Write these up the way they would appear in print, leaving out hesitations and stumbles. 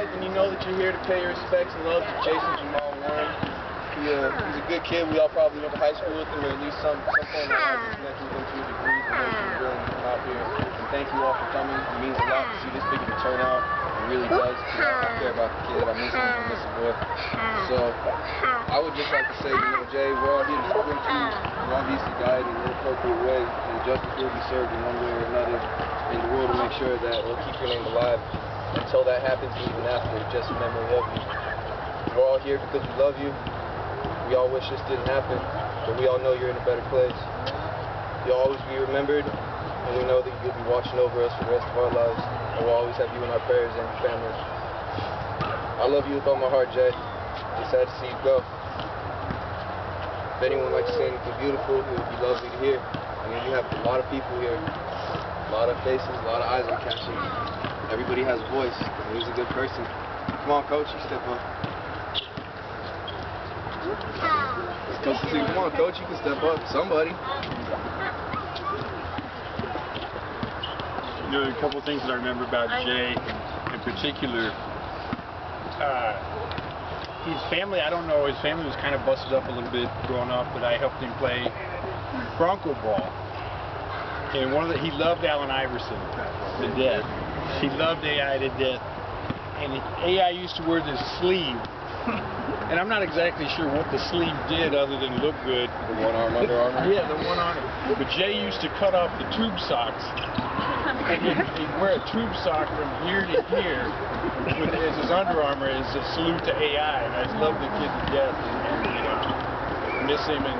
guy, then you know that you're here to pay your respects and love to Jascent-Jamal. He's a good kid. We all probably went to high school with him, or at least some point in our lives connected with him to a degree. And he's willing to come out here. And thank you all for coming. It means a lot to see this big of a turnout. It really does. I care about the kid. I miss him. I miss the boy. So I would just like to say, Jay, we're all here to support you. We're obviously guided in an appropriate way. And justice will be served in one way or another. And the world will make sure that we'll keep your name alive until that happens, and even after, just in memory of you. We're all here because we love you. We all wish this didn't happen, but we all know you're in a better place. You'll always be remembered, and we know that you'll be watching over us for the rest of our lives, and we'll always have you in our prayers and your family. I love you with all my heart, Jay. It's sad to see you go. If anyone would like to say anything beautiful, it would be lovely to hear. I mean, we have a lot of people here, a lot of faces, a lot of eyes I'm catching. Everybody has a voice, and he's a good person. Come on, Coach, you step up. Come on, Coach, you can step up. Somebody. A couple things that I remember about Jay in particular. His family, I don't know, his family was kind of busted up a little bit growing up, but I helped him play Bronco ball. And he loved Allen Iverson to death. He loved AI to death. And AI used to wear this sleeve. And I'm not exactly sure what the sleeve did other than look good. The one arm, Under Armour? Yeah, the one arm. But Jay used to cut off the tube socks. And he'd wear a tube sock from here to here as his Under Armour as a salute to AI. And I just love the kid to death. And miss him and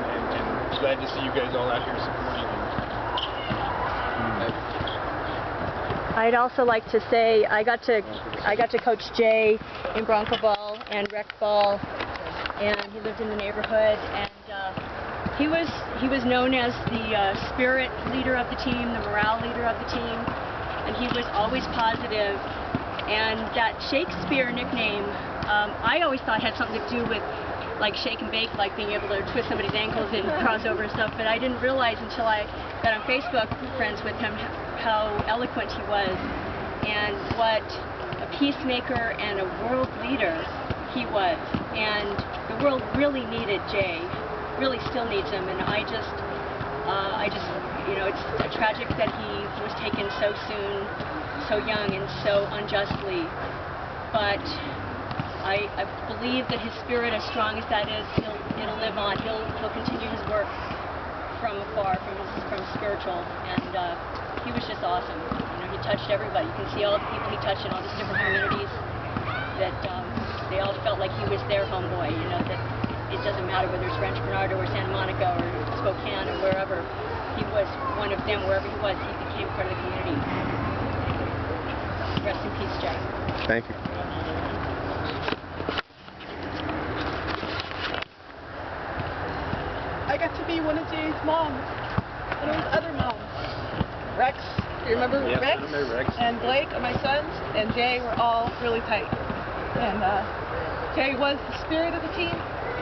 glad to see you guys all out here supporting him. I'd also like to say I got to coach Jay in Bronco ball and rec ball, and he lived in the neighborhood, and he was known as the spirit leader of the team, the morale leader of the team, and he was always positive. And that Shakespeare nickname, I always thought had something to do with like shake and bake, like being able to twist somebody's ankles and cross over and stuff, but I didn't realize until I got on Facebook friends with him how eloquent he was and what a peacemaker and a world leader he was. And the world really needed Jay, really still needs him, and I just, it's tragic that he was taken so soon, so young and so unjustly, but I believe that his spirit, as strong as that is, it'll live on. He'll continue his work from afar, from spiritual, and he was just awesome. He touched everybody. You can see all the people he touched in all these different communities. That they all felt like he was their homeboy. That it doesn't matter whether it's Rancho Bernardo or Santa Monica or Spokane or wherever. He was one of them. Wherever he was, he became part of the community. Rest in peace, Jack. Thank you. I got to be one of Jay's moms, one of his other moms. Rex, do you remember Rex? Rex? I remember Rex. And Blake are my sons, and Jay were all really tight. And Jay was the spirit of the team.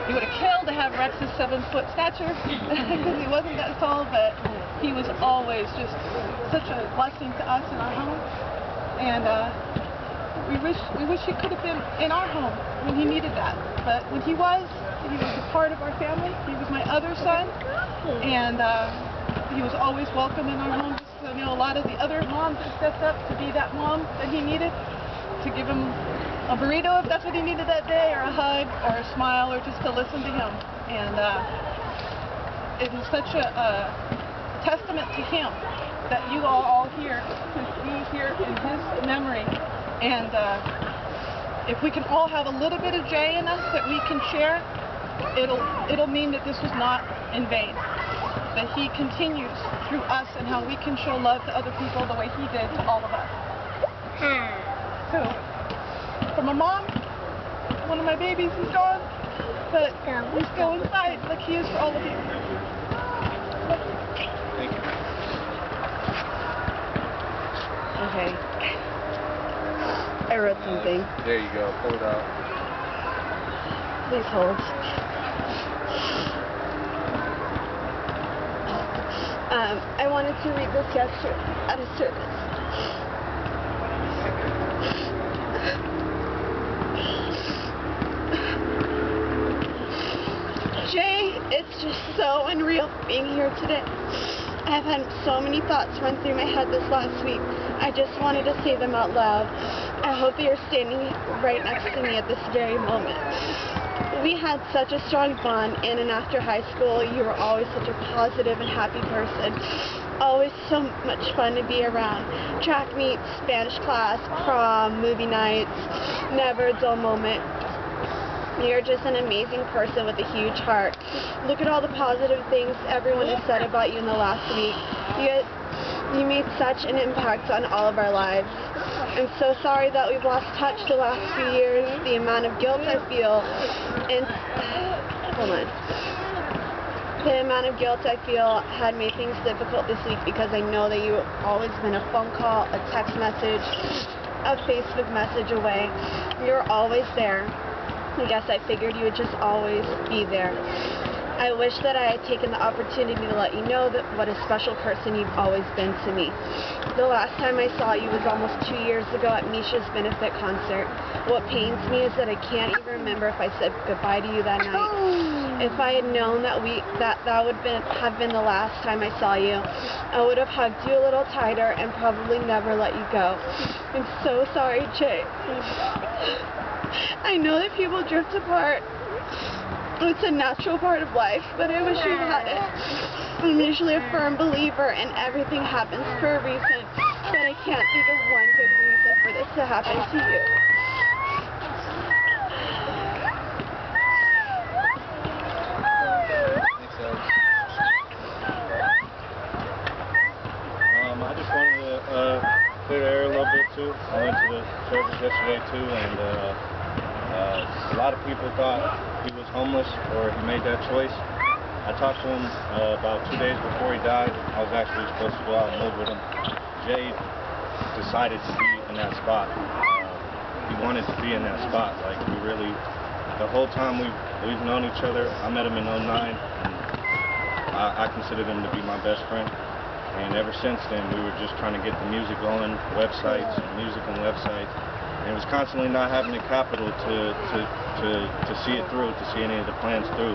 He would have killed to have Rex's 7-foot stature because he wasn't that tall, but he was always just such a blessing to us in our home. And we wish he could have been in our home when he needed that. But when he was a part of our family. He was my other son, and he was always welcome in our home. I know a lot of the other moms that stepped up to be that mom that he needed, to give him a burrito if that's what he needed that day, or a hug, or a smile, or just to listen to him. And it is such a testament to him that you all here can be here in his memory. And if we can all have a little bit of Jay in us that we can share, it'll mean that this was not in vain. That he continues through us and how we can show love to other people the way he did to all of us. So, from a mom, one of my babies is gone, but he's still inside like he is for all of you. Thank you. Okay. I wrote something. There you go. Pull it out. Please hold. I wanted to read this gesture out of service. just so unreal being here today. I've had so many thoughts run through my head this last week. I just wanted to say them out loud. I hope that you're standing right next to me at this very moment. We had such a strong bond in and after high school. You were always such a positive and happy person. Always so much fun to be around. Track meets, Spanish class, prom, movie nights, never a dull moment. You're just an amazing person with a huge heart. Look at all the positive things everyone has said about you in the last week. You made such an impact on all of our lives. I'm so sorry that we've lost touch the last few years. The amount of guilt I feel, and the amount of guilt I feel had made things difficult this week because I know that you've always been a phone call, a text message, a Facebook message away. You're always there. I guess I figured you would just always be there. I wish that I had taken the opportunity to let you know that what a special person you've always been to me. The last time I saw you was almost 2 years ago at Misha's benefit concert. What pains me is that I can't even remember if I said goodbye to you that night. If I had known that that would have been the last time I saw you, I would have hugged you a little tighter and probably never let you go. I'm so sorry, Jay. I know that people drift apart. It's a natural part of life, but I wish you had it. I'm usually a firm believer in everything happens for a reason, but I can't think of one good reason for this to happen to you. I just wanted to clear the air a little bit too. I went to the service yesterday too, and a lot of people thought he was homeless or he made that choice. I talked to him about 2 days before he died. I was actually supposed to go out and live with him. Jay decided to be in that spot. He wanted to be in that spot. Like, we really, the whole time we've known each other. I met him in 2009. I considered him to be my best friend. And ever since then, we were just trying to get the music going, websites, music and websites. And it was constantly not having the capital to see it through, to see any of the plans through.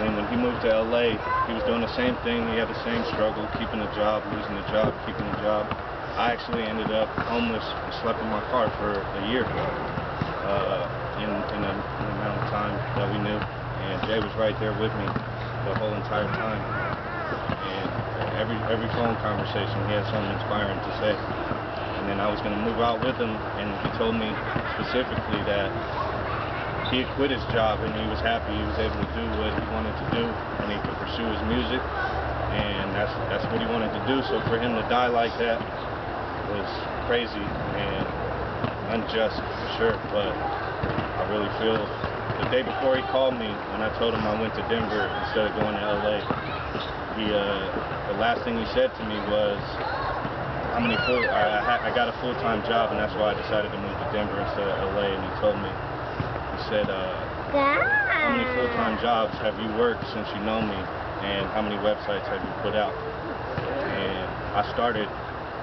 And when he moved to LA, he was doing the same thing. He had the same struggle, keeping a job, losing a job, keeping a job. I actually ended up homeless and slept in my car for a year in an amount of time that we knew. And Jay was right there with me the whole entire time. And every phone conversation, he had something inspiring to say. And then I was going to move out with him, and he told me specifically that he had quit his job and he was happy he was able to do what he wanted to do, and he could pursue his music, and that's what he wanted to do. So for him to die like that was crazy and unjust for sure, but I really feel the day before he called me, when I told him I went to Denver instead of going to LA, the last thing he said to me was, I got a full-time job, and that's why I decided to move to Denver instead of LA. And he told me, he said, how many full-time jobs have you worked since you know me, and how many websites have you put out? And I started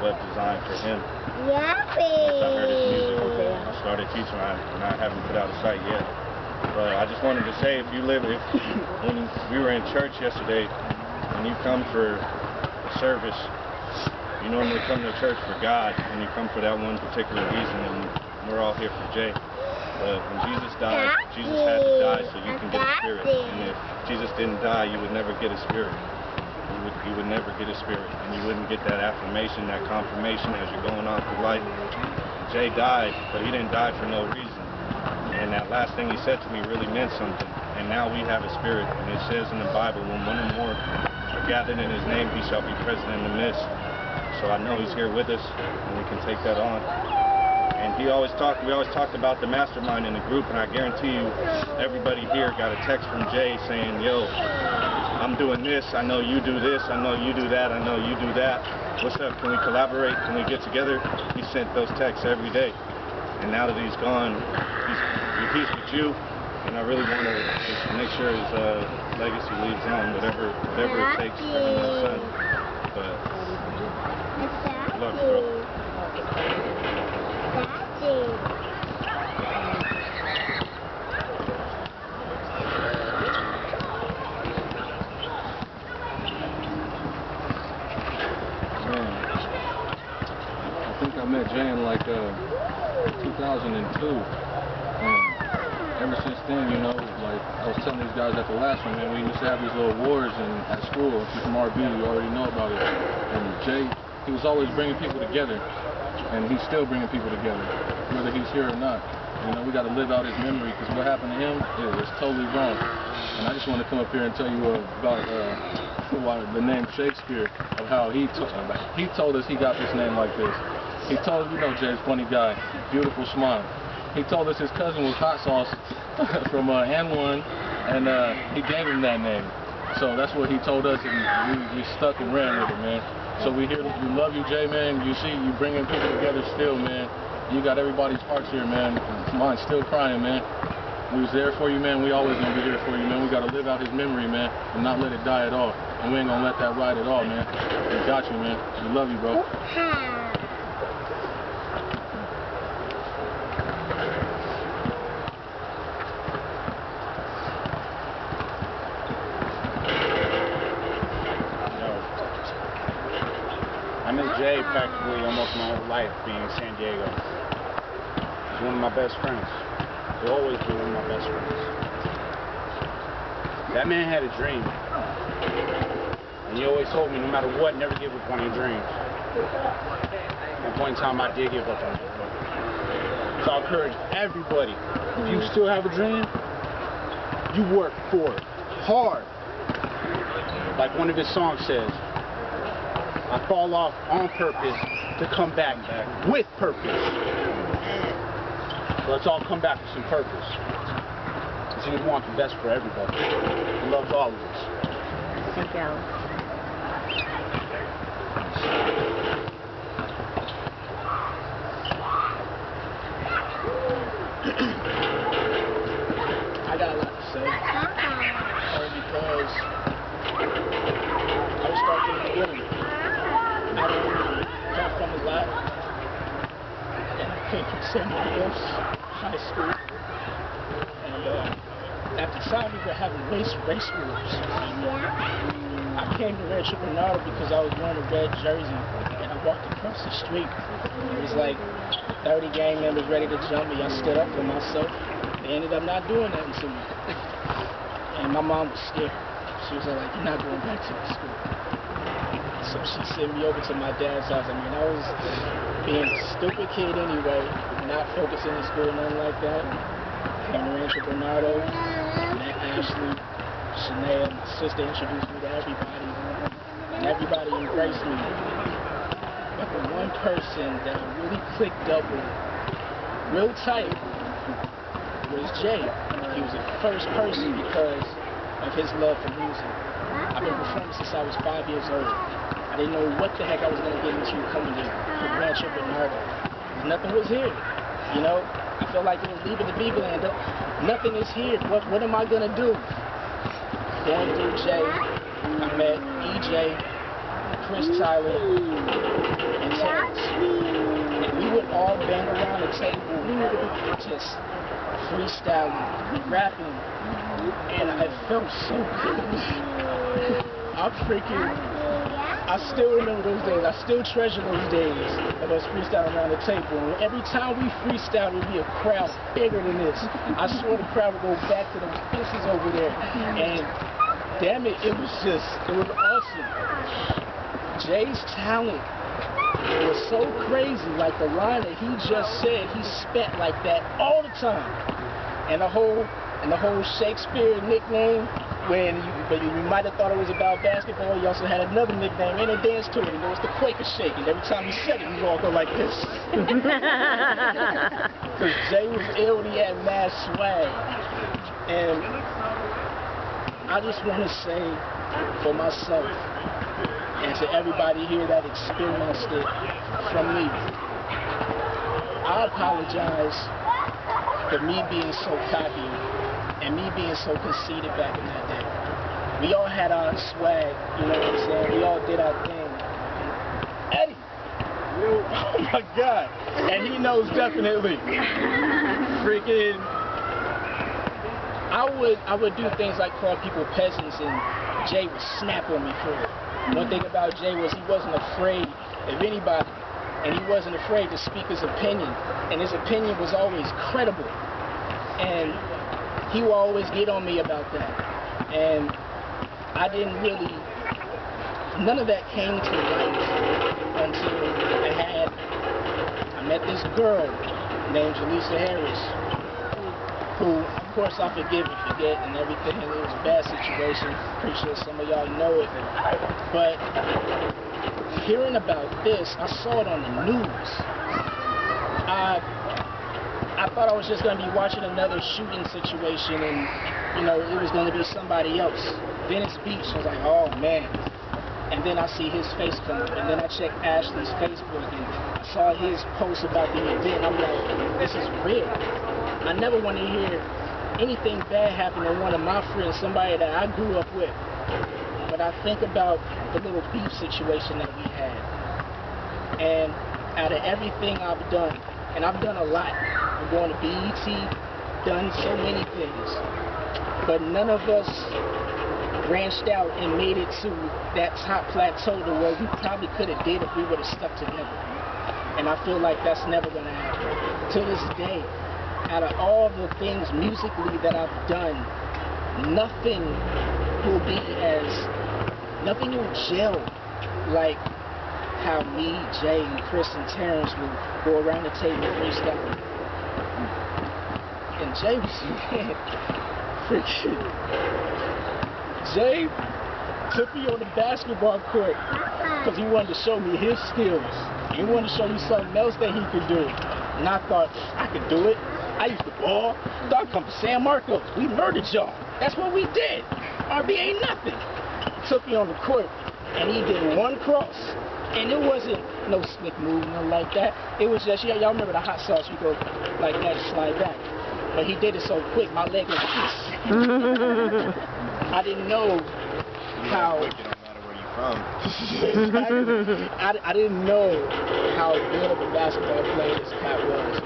web design for him. Once I heard his music, I started teaching, and I haven't put out a site yet. But I just wanted to say, when we were in church yesterday, when you come for a service, you normally come to church for God, and you come for that one particular reason, and we're all here for Jay. But when Jesus died, Jesus had to die so you can get a spirit. And if Jesus didn't die, you would never get a spirit. You would never get a spirit, and you wouldn't get that affirmation, that confirmation as you're going on through life. Jay died, but he didn't die for no reason. And that last thing he said to me really meant something. And now we have a spirit, and it says in the Bible, when one or more are gathered in his name, he shall be present in the midst. So I know he's here with us, and we can take that on. And we always talked about the mastermind in the group, and I guarantee you, everybody here got a text from Jay saying, yo, I'm doing this, I know you do this, I know you do that, I know you do that. What's up, can we collaborate, can we get together? He sent those texts every day. And now that he's gone, he's with you, and I really want to just make sure his legacy lives on, whatever it takes for him and his son. But love you, bro. 2002. Ever since then, you know, like I was telling these guys at the last one, man, we used to have these little awards at school. If you're from RB, you already know about it. And Jay, he was always bringing people together, and he's still bringing people together, whether he's here or not. You know, we got to live out his memory, because what happened to him is totally wrong. And I just want to come up here and tell you about the name Shakespeare, of how he told us he got this name like this. He told us, you know, Jay's funny guy, beautiful smile. He told us his cousin was Hot Sauce from N1, and he gave him that name. So that's what he told us, and we stuck and ran with it, man. So we love you, Jay, man. You see, you bringing people together still, man. You got everybody's hearts here, man. Mine's still crying, man. We was there for you, man. We always gonna be here for you, man. We gotta live out his memory, man, and not let it die at all. And we ain't gonna let that ride at all, man. We got you, man. We love you, bro. I know Jay practically almost my whole life being in San Diego. He's one of my best friends. He'll always be one of my best friends. That man had a dream. And he always told me, no matter what, never give up on your dreams. At one point in time, I did give up on it. So I encourage everybody, if you still have a dream, you work for it. Hard. Like one of his songs says, I fall off on purpose to come back with purpose. Let's all come back with some purpose. Because he would want the best for everybody. He loves all of us. Thank you, Alex. I got a lot to say. Only because I was starting from the beginning. I come from a lot, and I came from St. Marcos High School, and at the time we were having race wars. I came to Rancho Bernardo because I was wearing a red jersey, and I walked across the street. It was like 30 gang members ready to jump me. I stood up for myself. They ended up not doing nothing to me, and my mom was scared. She was like, "You're not going back to the school." So she sent me over to my dad's house. I mean, I was being a stupid kid anyway, not focusing in school, nothing like that. Came to Rancho Bernardo, met Ashley, Shanae, my sister introduced me to everybody, and everybody embraced me. But the one person that I really clicked up with, real tight, was Jay. He was the first person because of his love for music. I've been performing since I was 5 years old. I didn't know what the heck I was going to get into coming to Rancho Bernardo. Nothing was here, you know? I felt like it was leaving the Beagle Land. Nothing is here. What am I going to do? Going through Jay, I met EJ, Chris Tyler, and Terrence. And we would all bang around the table, just freestyling, rapping, and I felt so good. I still remember those days. I still treasure those days of us freestyling around the table. And every time we freestyle, it would be a crowd bigger than this. I swear the crowd would go back to those pieces over there. And damn it, it was awesome. Jay's talent was so crazy. Like the line that he just said, he spat like that all the time. And the whole Shakespeare nickname, but you might have thought it was about basketball, he also had another nickname and a dance to it. It was the Quaker Shake, and every time he said it, he would all go like this. Because Jay was ill and he had mad swag. And I just want to say for myself and to everybody here that experienced it from me, I apologize for me being so cocky and me being so conceited back in that day. We all had our swag, you know what I'm saying? We all did our thing. Eddie! Oh my God! And he knows definitely. Freaking... I would do things like call people peasants, and Jay would snap on me for it. One thing about Jay was he wasn't afraid of anybody. and he wasn't afraid to speak his opinion, and his opinion was always credible, and he would always get on me about that, and I didn't really, none of that came to light until I met this girl named Jalisa Harris, who, of course, I forgive and forget and everything. It was a bad situation. Pretty sure some of y'all know it. But hearing about this, I saw it on the news. I thought I was just going to be watching another shooting situation and, you know, it was going to be somebody else. Venice Beach. I was like, oh, man. And then I see his face come up, and then I checked Ashley's Facebook, and I saw his post about the event, and I'm like, this is real. I never want to hear anything bad happen to one of my friends, somebody that I grew up with. But I think about the little beef situation that we had. And out of everything I've done, and I've done a lot, I'm going to BET, done so many things, but none of us branched out and made it to that top plateau to where we probably could have did if we would have stuck together. And I feel like that's never going to happen. To this day, out of all the things musically that I've done, nothing will gel like how me, Jay, and Chris, and Terrence will go around the table freestyling. And Jay was, man, freaking... Jay took me on the basketball court because he wanted to show me his skills. He wanted to show me something else that he could do. And I thought, I could do it. I used to ball. I come to San Marcos. We murdered y'all. That's what we did. RB ain't nothing. Took me on the court, and he did one cross. And it wasn't no slick move, nothing like that. It was just, y'all remember the hot sauce, you go like that and slide back. But he did it so quick, my leg was this. I didn't know how... It don't matter where you're from. I didn't know how good of a basketball player this cat was.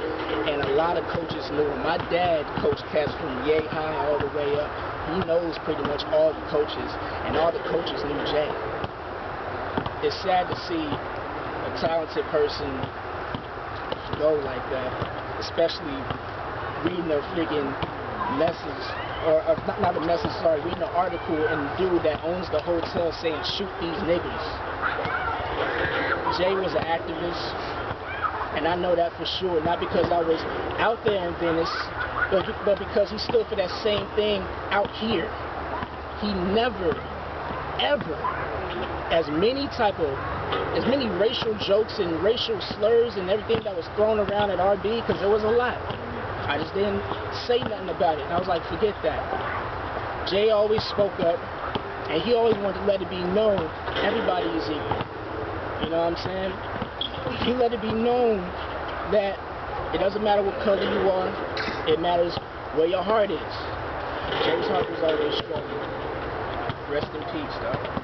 And a lot of coaches knew him. My dad coached cats from Yay High all the way up. He knows pretty much all the coaches, and all the coaches knew Jay. It's sad to see a talented person go like that, especially reading a freaking message, or not a message, sorry, reading an article and the dude that owns the hotel saying, shoot these niggas. Jay was an activist, and I know that for sure, not because I was out there in Venice, but because he stood for that same thing out here. He never, ever, as many racial jokes and racial slurs and everything that was thrown around at RB, because there was a lot. I just didn't say nothing about it. And I was like, forget that. Jay always spoke up, and he always wanted to let it be known everybody is equal. You know what I'm saying? He let it be known that it doesn't matter what color you are, it matters where your heart is. Jay's heart was always strong. Rest in peace, though.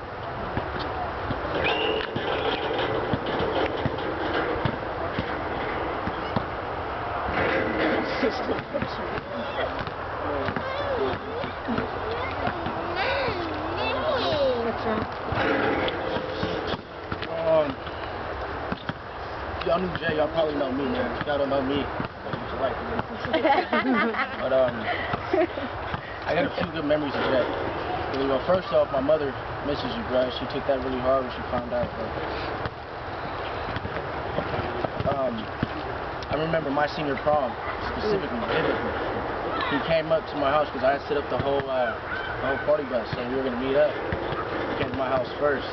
Y'all knew Jay, y'all probably know me, man. Y'all don't know me. But I got a few good memories of Jay. Well, first off, my mother misses you, bro. She took that really hard when she found out. I remember my senior prom, specifically, vividly. He came up to my house because I had set up the whole party bus, so we were going to meet up. He came to my house first.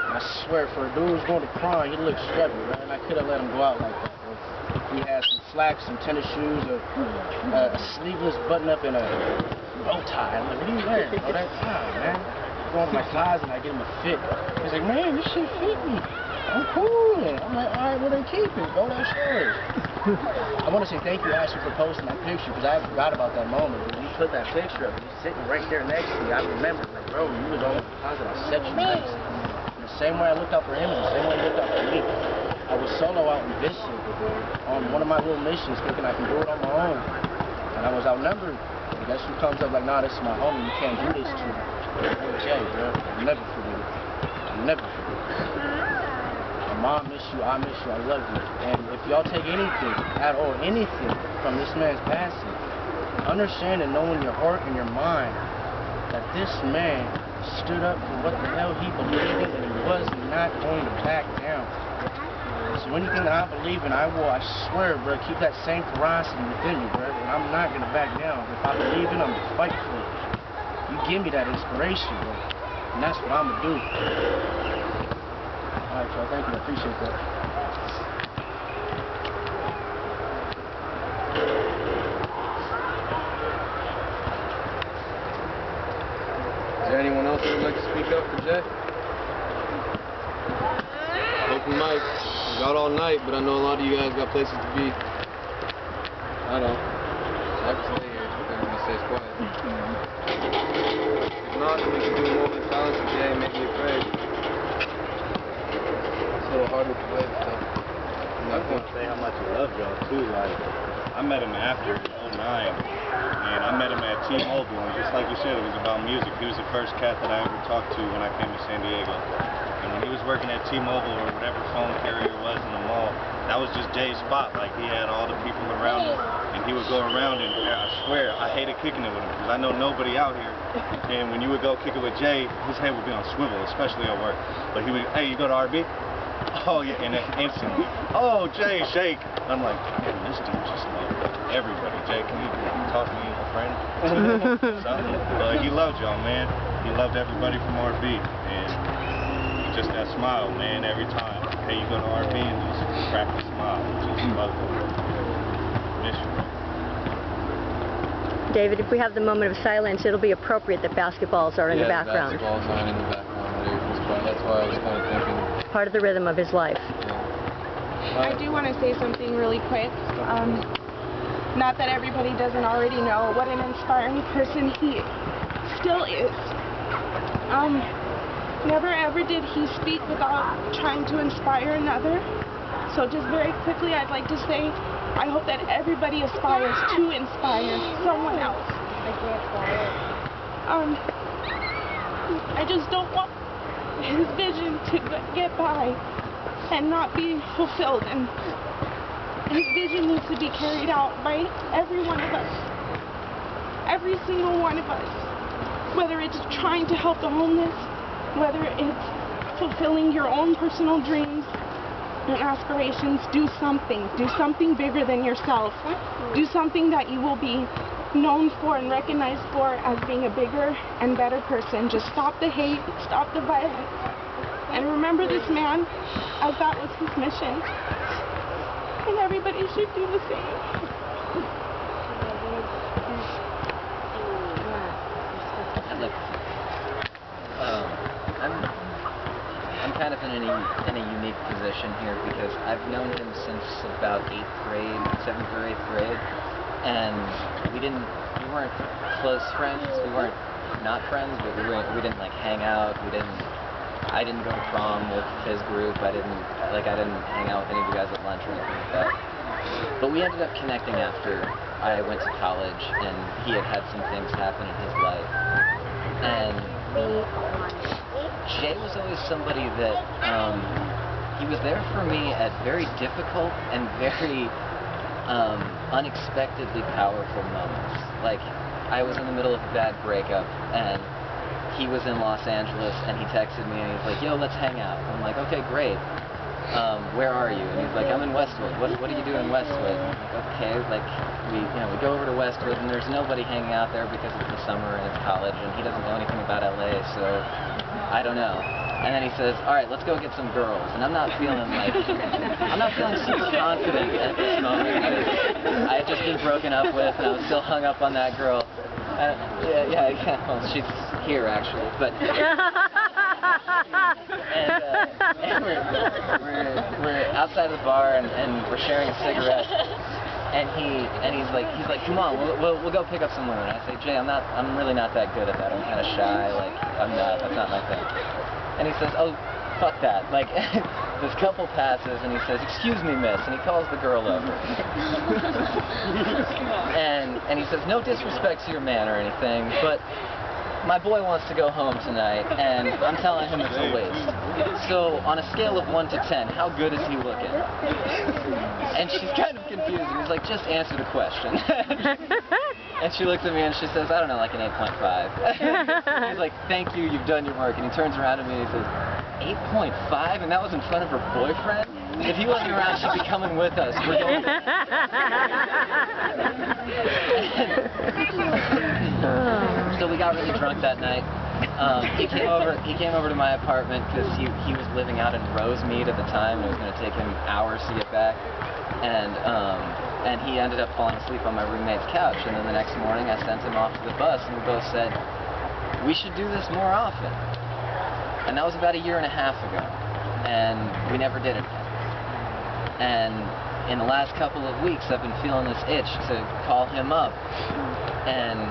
I swear, for a dude who's going to prom, he looked scrubby, right? And I could have let him go out like that. He had some slacks, some tennis shoes, a sleeveless button-up, and a bow tie. I'm like, what are you wearing? Oh, that's man. I go into my closet and I get him a fit. He's like, man, this shit fit me. I'm cool. I'm like, all right, well then keep it. Go downstairs. I want to say thank you, Ashley, for posting that picture, because I forgot about that moment. When you put that picture up, and you're sitting right there next to me, I remember, like, bro, you was on the closet. I set you next to me. The same way I looked out for him, and the same way he looked out for me. I was solo out in Vista on one of my little missions, thinking I can do it on my own. And I was outnumbered. And guess who comes up like, nah, this is my homie, you can't do this to me. Hey, Jay, bro, I'll never forget it. I'll never forget it. mom miss you, I miss you, I love you. And if y'all take anything at all, anything from this man's passing, understand and know in your heart and your mind that this man stood up for what the hell he believed in, and he was not going to back down. So anything that I believe in, I swear, bro, keep that same ferocity within me, bro, and I'm not going to back down. If I believe in it, I'm going to fight for it. You give me that inspiration, bro, and that's what I'm going to do. All right, y'all, thank you, I appreciate that. Is there anyone else that would like to speak up for Jay? Open mic. We got all night, but I know a lot of you guys got places to be. I don't. So I can stay here if everybody stays quiet. If not, then we can do a moment of silence for Jay and make me afraid. It's a little hard with the weight stuff. I just want to say how much I love y'all too. Like, I met him after 09, and I met him at T-Mobile, and just like you said, it was about music. He was the first cat that I ever talked to when I came to San Diego. And when he was working at T-Mobile or whatever phone carrier it was in the mall, that was just Jay's spot. Like, he had all the people around him, and he would go around, and I swear, I hated kicking it with him, because I know nobody out here. And when you would go kick it with Jay, his head would be on swivel, especially at work. But he would, hey, you go to RB? Oh, yeah, and then instantly, oh, Jay, shake. And I'm like, man, this dude just loved everybody. Jay, can you talk to me, a friend? Something. But he loved y'all, man. He loved everybody from RB. And just that smile, man, every time. Hey, you go to RB and just crack a smile. Just love it. Miss you, bro. David, if we have the moment of silence, it'll be appropriate that basketballs are in the background. Basketballs aren't in the background. That's why I was kind of thinking. Part of the rhythm of his life. I do want to say something really quick. Not that everybody doesn't already know what an inspiring person he still is. Never ever did he speak without trying to inspire another. So just very quickly, I'd like to say, I hope that everybody aspires to inspire someone else. I just don't want his vision to get by and not be fulfilled, and his vision needs to be carried out by every one of us, every single one of us, whether it's trying to help the homeless, whether it's fulfilling your own personal dreams and aspirations. Do something bigger than yourself, do something that you will be known for and recognized for as being a bigger and better person. Just stop the hate, stop the violence, and remember this man as that was his mission, and everybody should do the same. I'm kind of in a unique position here because I've known him since about 7th or 8th grade. And we weren't close friends. We weren't not friends, but we didn't like hang out. I didn't go to prom with his group. I didn't hang out with any of you guys at lunch or anything like that. But we ended up connecting after I went to college, and he had some things happen in his life. And Jay was always somebody that he was there for me at very difficult and very unexpectedly powerful moments. Like, I was in the middle of a bad breakup, and he was in Los Angeles, and he texted me, and he's like, yo, let's hang out. I'm like, okay, great. Where are you? And he's like, I'm in Westwood. What do you do in Westwood? And I'm like, okay, like, we go over to Westwood, and there's nobody hanging out there because it's the summer and it's college, and he doesn't know anything about LA, so I don't know. And then he says, all right, let's go get some girls. And I'm not feeling super confident at this moment because I had just been broken up with, and I was still hung up on that girl. Well, she's here actually, but and we're outside of the bar, and we're sharing a cigarette. And he's like, come on, we'll go pick up some women. And I say, Jay, I'm really not that good at that. I'm kind of shy. Like, that's not my thing. And he says, oh, fuck that. Like, this couple passes, and he says, excuse me, miss, and he calls the girl over. and he says, no disrespect to your man or anything, but my boy wants to go home tonight, and I'm telling him it's a waste. So on a scale of 1 to 10, how good is he looking? And she's kind of confused, and he's like, just answer the question. And she looks at me and she says, I don't know, like an 8.5. He's like, thank you, you've done your work. And he turns around to me and he says, 8.5? And that was in front of her boyfriend? If he wasn't around, she'd be coming with us. We're going So we got really drunk that night. He came over to my apartment because he was living out in Rosemead at the time, and it was going to take him hours to get back. And he ended up falling asleep on my roommate's couch. And then the next morning, I sent him off to the bus, and we both said, we should do this more often. And that was about 1.5 years ago, and we never did it again. And in the last couple of weeks, I've been feeling this itch to call him up and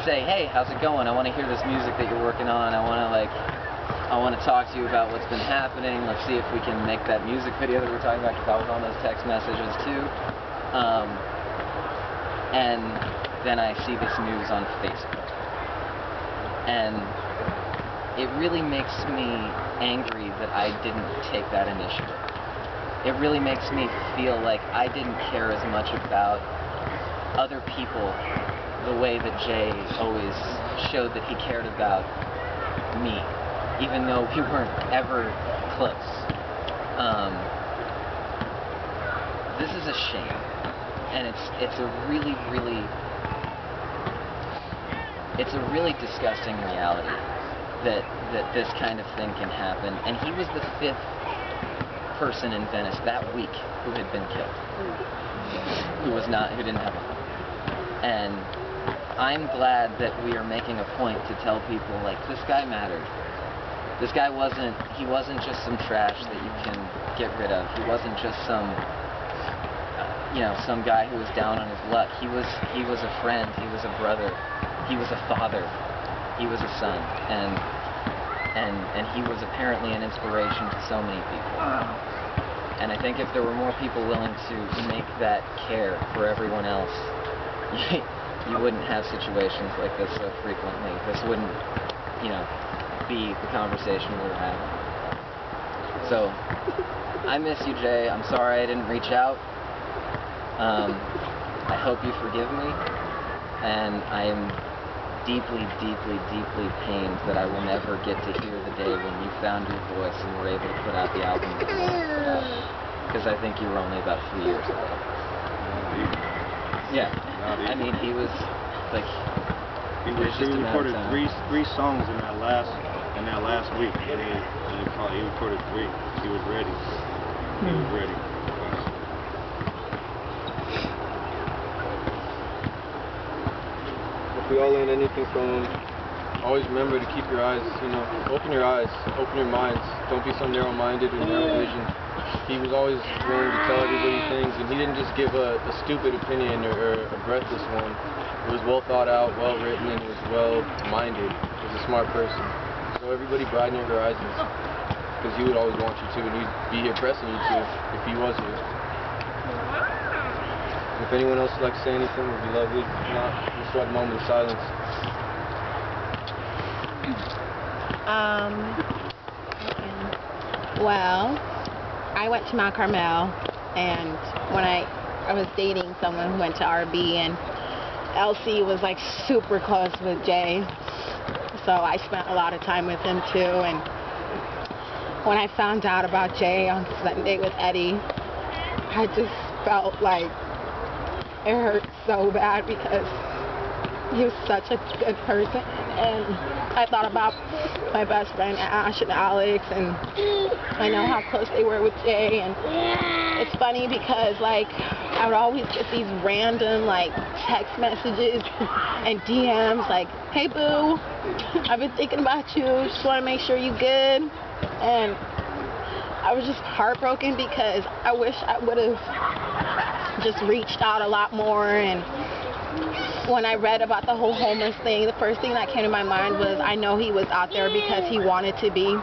say, hey, how's it going? I want to hear this music that you're working on. I want to talk to you about what's been happening. Let's see if we can make that music video that we were talking about, because I was on those text messages too. And then I see this news on Facebook. And it really makes me angry that I didn't take that initiative. It really makes me feel like I didn't care as much about other people the way that Jay always showed that he cared about me, even though we weren't ever close. This is a shame, and it's a really disgusting reality that this kind of thing can happen. And he was the 5th person in Venice that week who had been killed, who didn't have a home. And I'm glad that we are making a point to tell people, like, this guy mattered. This guy wasn't just some trash that you can get rid of. He wasn't just some guy who was down on his luck. He was a friend, he was a brother, he was a father, he was a son, and he was apparently an inspiration to so many people. And I think if there were more people willing to make that care for everyone else, you wouldn't have situations like this so frequently. This wouldn't, be the conversation we were having. So, I miss you, Jay. I'm sorry I didn't reach out. I hope you forgive me, and I am deeply pained that I will never get to hear the day when you found your voice and were able to put out the album that you wanted to put out. Because I think you were only about 3 years old. Yeah, I mean, he was like, he recorded three songs in that last week. He recorded 3. He was ready. He was ready. If we all learn anything from him, always remember to keep your eyes, open your eyes, open your minds. Don't be so narrow-minded and narrow-vision. He was always willing to tell everybody things, and he didn't just give a stupid opinion or a breathless one. It was well thought out, well written, and it was well minded. He was a smart person. So everybody broaden your horizons, because he would always want you to, and he'd be here pressing you to if he was here. If anyone else would like to say anything, it would be lovely. If not, we'll start a moment of silence. Well, I went to Mount Carmel, and when I was dating someone who went to RB, and LC was like super close with Jay, so I spent a lot of time with him too. And when I found out about Jay on Sunday with Eddie, I just felt like it hurt so bad because he was such a good person, and I thought about my best friend Ash and Alex, and I know how close they were with Jay. And it's funny because I would always get these random text messages and DMs like, hey boo, I've been thinking about you, just want to make sure you're good. And I was just heartbroken because I wish I would have just reached out a lot more. And when I read about the whole homeless thing, the first thing that came to my mind was, I know he was out there because he wanted to be.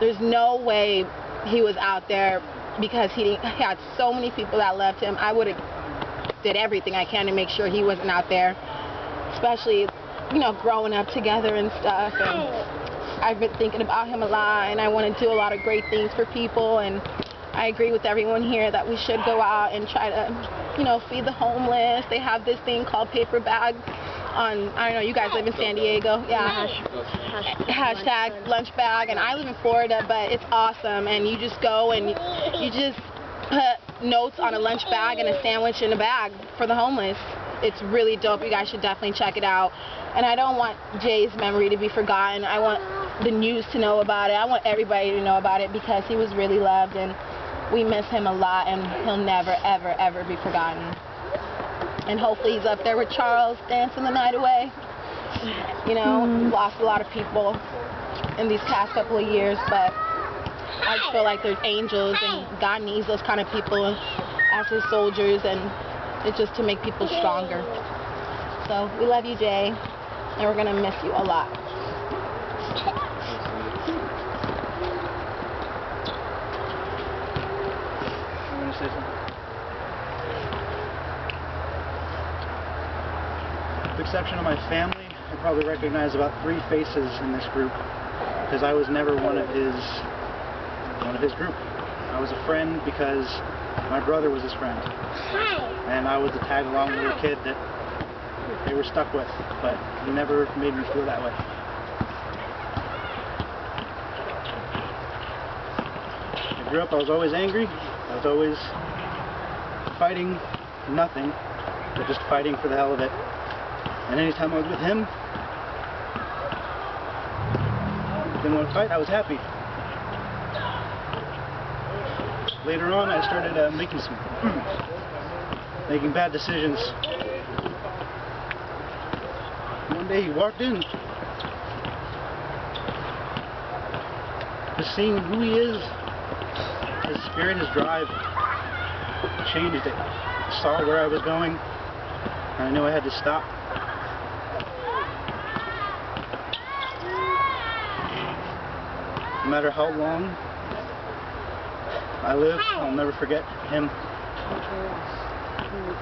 There's no way he was out there because he had so many people that left him. I would have did everything I can to make sure he wasn't out there, especially you know, growing up together and stuff. And I've been thinking about him a lot, and I want to do a lot of great things for people. And I agree with everyone here that we should go out and try to, you know, feed the homeless. They have this thing called paper bags on, I don't know, you guys live in San Diego. Yeah. Hashtag lunch bag. And I live in Florida, but it's awesome. And you just go and you just put notes on a lunch bag and a sandwich in a bag for the homeless. It's really dope. You guys should definitely check it out. And I don't want Jay's memory to be forgotten. I want the news to know about it. I want everybody to know about it because he was really loved, and we miss him a lot, and he'll never, ever, ever be forgotten. And hopefully he's up there with Charles dancing the night away. You know, we've lost a lot of people in these past couple of years, but I just feel like they're angels, and God needs those kind of people as his soldiers, and it's just to make people stronger. So we love you, Jay, and we're going to miss you a lot. With the exception of my family, I probably recognize about 3 faces in this group because I was never one of his group. I was a friend because my brother was his friend, and I was the tag-along little kid that they were stuck with, but he never made me feel that way. I grew up, I was always angry. I was always fighting nothing, but just fighting for the hell of it. And anytime I was with him, within one fight, I was happy. Later on, I started making bad decisions. One day he walked in, just seeing who he is, his spirit, his drive, changed it. I saw where I was going, and I knew I had to stop. No matter how long I live, I'll never forget him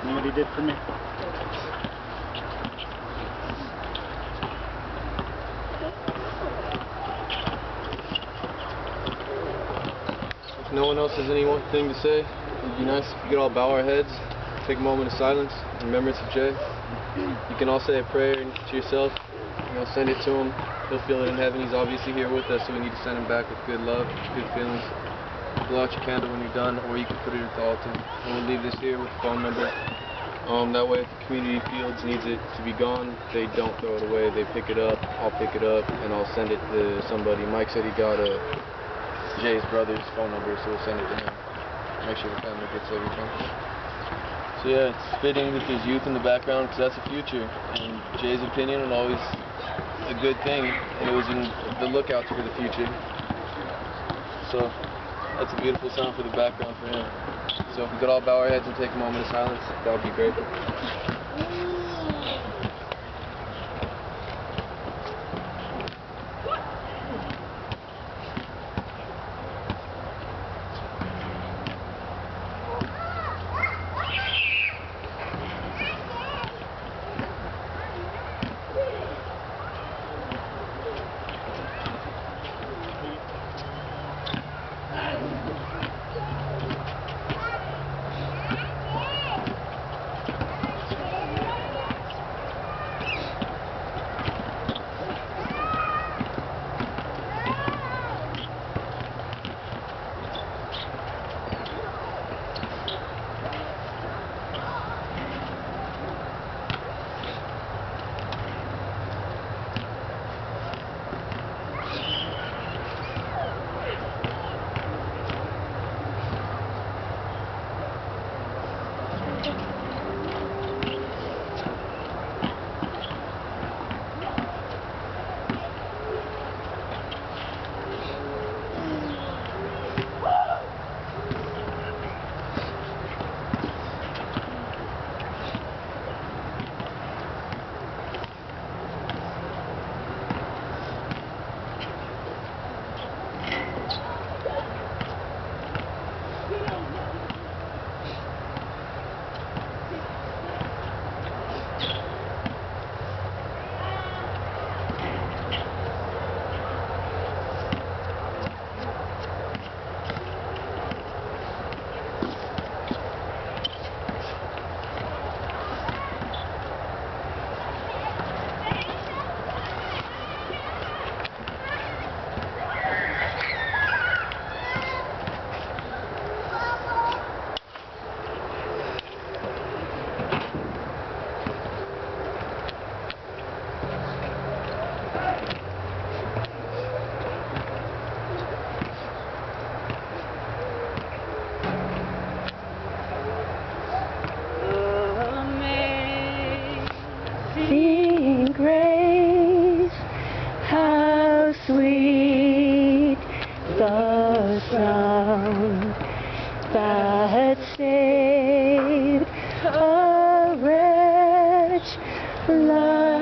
and what he did for me. If no one else has anything to say, it'd be nice if we could all bow our heads, take a moment of silence in remembrance of Jay. You can all say a prayer to yourself, you know, send it to him. He'll feel it in heaven. He's obviously here with us, so we need to send him back with good love, good feelings. Blow out your candle when you're done, or you can put it at the altar. And we'll leave this here with the phone number. That way, if the community fields needs it to be gone, they don't throw it away. They pick it up. I'll pick it up, and I'll send it to somebody. Mike said he got Jay's brother's phone number, so we'll send it to him. Make sure the family gets everything. So yeah, it's fitting that there's youth in the background, because that's the future. And Jay's opinion was always a good thing, and it was in the lookouts for the future. So that's a beautiful sound for the background for him. So if we could all bow our heads and take a moment of silence, that would be great. Saving grace, how sweet the sound that saved a wretch like